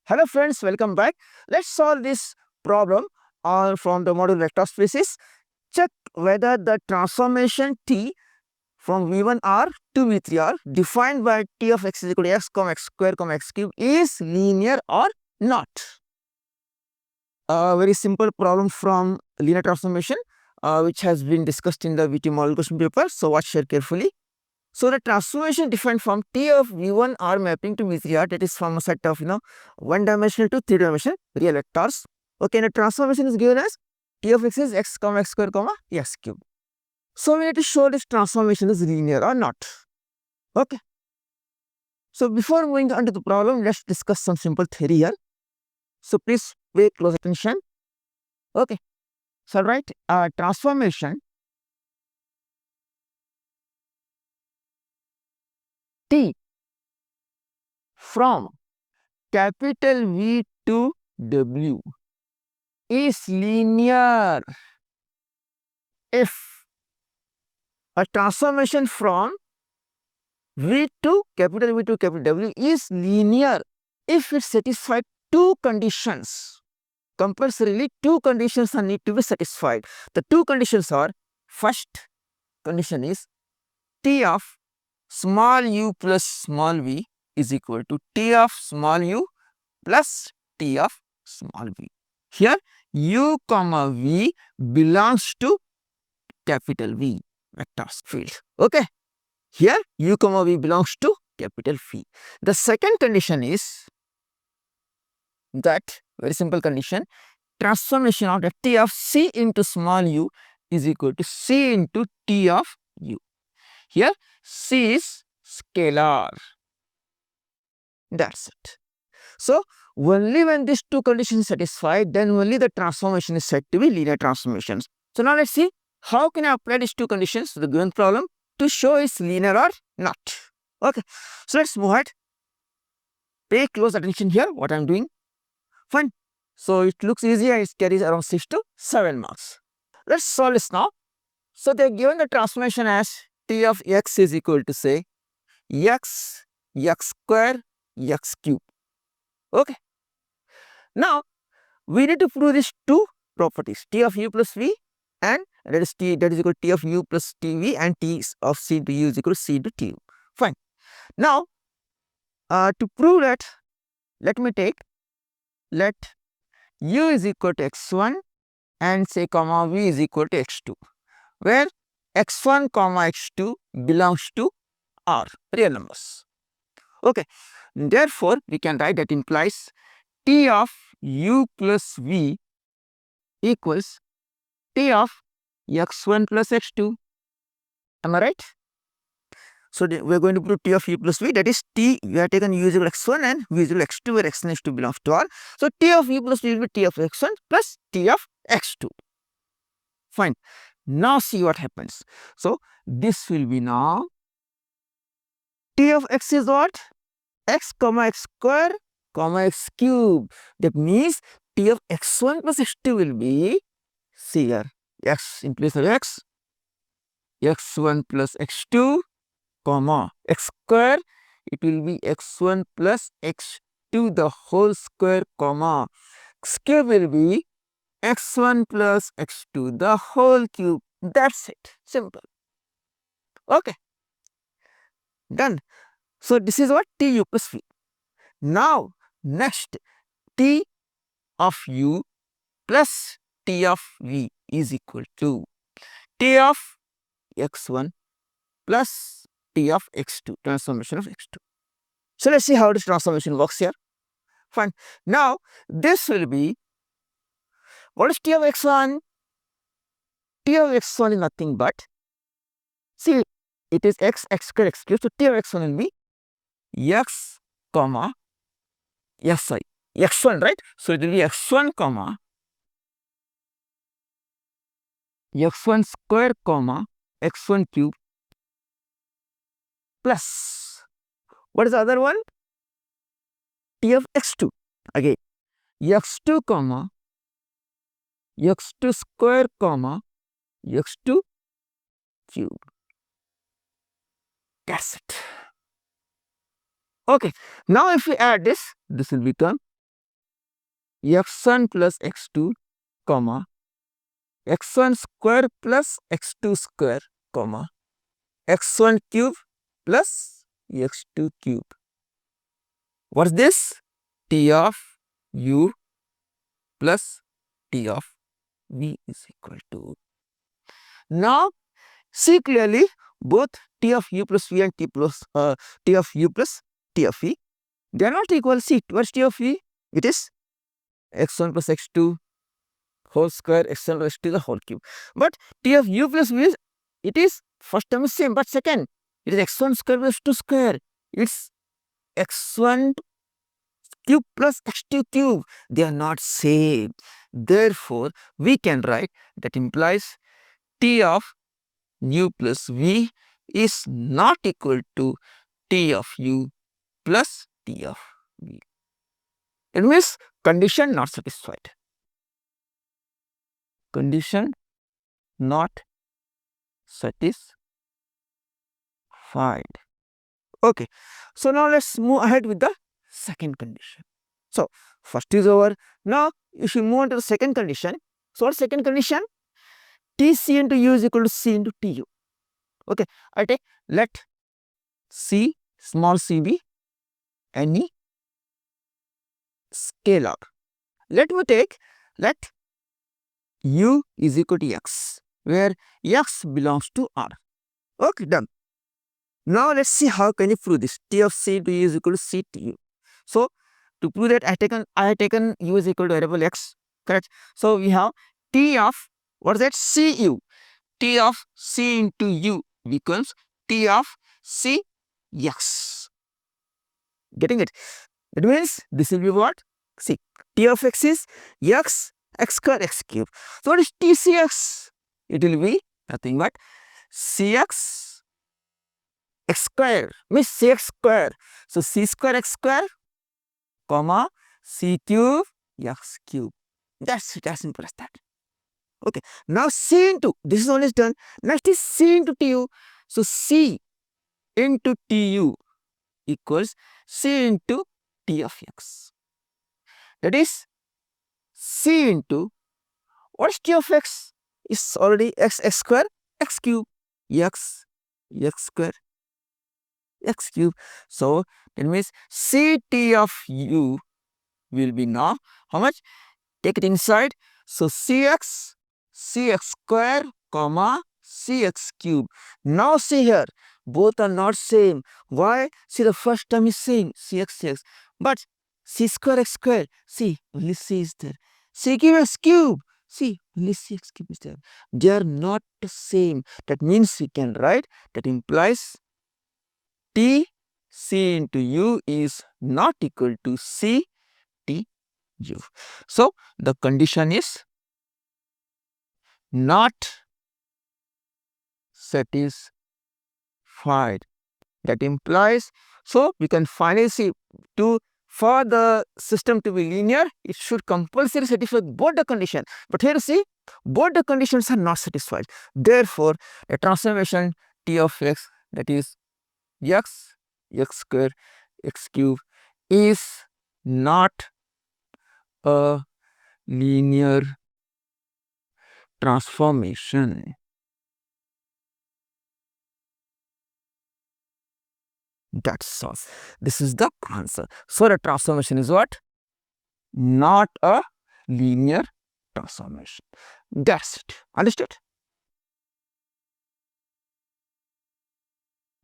Hello friends, welcome back. Let's solve this problem from the module vector spaces. Check whether the transformation T from V1R to V3R defined by T of x is equal to x comma x square comma x cube is linear or not. A very simple problem from linear transformation which has been discussed in the VTU model question paper. So watch here carefully. So the transformation defined from T of V1R mapping to V3R, that is from a set of one dimensional to three dimensional real vectors. Okay, and the transformation is given as T of x is x comma x square comma x cube. So we need to show this transformation is linear or not. Okay. So before moving on to the problem, let's discuss some simple theory here. So please pay close attention. Okay. So write transformation T from capital V to W is linear if a transformation from V to capital W is linear if it satisfies two conditions. Compulsorily, two conditions are need to be satisfied. The two conditions are, first condition is T of small u plus small v is equal to T of small u plus T of small v. Here u comma v belongs to capital V vectors field. Okay. Here u comma v belongs to capital V. The second condition is that, very simple condition, transformation of the T of c into small u is equal to c into T of u. Here c is scalar. That's it. So only when these two conditions are satisfied, then only the transformation is said to be linear transformations. So now let's see how can I apply these two conditions to the given problem to show it's linear or not. Okay, so let's move ahead. Pay close attention here what I'm doing. Fine. So it looks easy and it carries around 6 to 7 marks. Let's solve this now. So they are given the transformation as T of x is equal to, say, x square x cube. Okay. Now we need to prove these two properties, T of u plus v, and that is equal to T of u plus Tv, and T of c into u is equal to c into Tu. Fine. Now to prove that, let u is equal to x1 and say comma v is equal to x2, where x1 comma x2 belongs to R, real numbers. Okay. Therefore we can write that implies T of u plus v equals T of x1 plus x2. Am I right? So we are going to prove T of u plus v, that is T, we have taken u is equal to x1 and v is equal to x2, where x and x2 belongs to R. So T of u plus v will be T of x1 plus T of x2. Fine. Now see what happens. So this will be now T of x is what? X comma x square comma x cube. That means T of x1 plus x2 will be, see here, x in place of x, x1 plus x2 comma x square, it will be x1 plus x2 the whole square comma x cube will be x1 plus x2 the whole cube. That's it. Simple. Okay. Done. So this is what T u plus v. Now next, T of u plus T of v is equal to T of x1 plus T of x2, transformation of x2. So let's see how this transformation works here. Fine. Now this will be, what is T of x1? T of x1 is nothing but, see, it is x square x cube. So T of x1 will be x comma x1, right? So it will be x1 comma x1 square comma x1 cube plus, what is the other one? T of x2, again x2 comma x2 square comma x2 cube. That's it. Okay. Now if we add this, this will become x1 plus x2 comma x1 square plus x2 square comma x1 cube plus x2 cube. What's this? T of u plus T of v is equal to. Now see clearly both T of u plus v and T of u plus T of v, they are not equal. See, what's T of v? It is x1 plus x2 whole square, x1 plus x2 the whole cube. But T of u plus v, it is first term is same, but second it is x1 square plus x2 square. It's x1 cube plus x2 cube. They are not same. Therefore, we can write that implies T of u plus v is not equal to T of u plus T of v. It means condition not satisfied. Condition not satisfied. Okay. So now let's move ahead with the second condition. So first is over. Now you should move on to the second condition. So what second condition? Tc into u is equal to c into tu. Okay, I take let c small c be any scalar. Let me take let u is equal to x, where x belongs to R. Okay, done. Now let's see how can you prove this. T of c into u is equal to c to u. So to prove that I have taken u is equal to variable x, correct? So we have T of what is that? Cu. T of c into u becomes T of c x. Getting it? That means this will be what? See, T of x is x square x cube. So what is TCX? It will be nothing but cx x square, means cx square. So c square x square comma c cube x cube. That's it, as simple as that. Okay, now c into, this is always done. Next is c into tu. So c into tu equals c into t of x. That is c into what is t of x? Is already x square x cube, x square x cube. So that means ct of u will be now how much? Take it inside. So cx square comma cx cube. Now see here, both are not same. Why? See, the first term is same, cx, but c square x square, see, only c is there. C cube x cube, see, only cx cube is there. They are not the same. That means we can write, that implies T c into u is not equal to c t u. So the condition is not satisfied. That implies, so we can finally see, to for the system to be linear, it should compulsory satisfy both the condition. But here see, both the conditions are not satisfied. Therefore, a transformation T of x, that is x square x cube, is not a linear transformation. That's all. This is the answer. So the transformation is what? Not a linear transformation. That's it. Understood?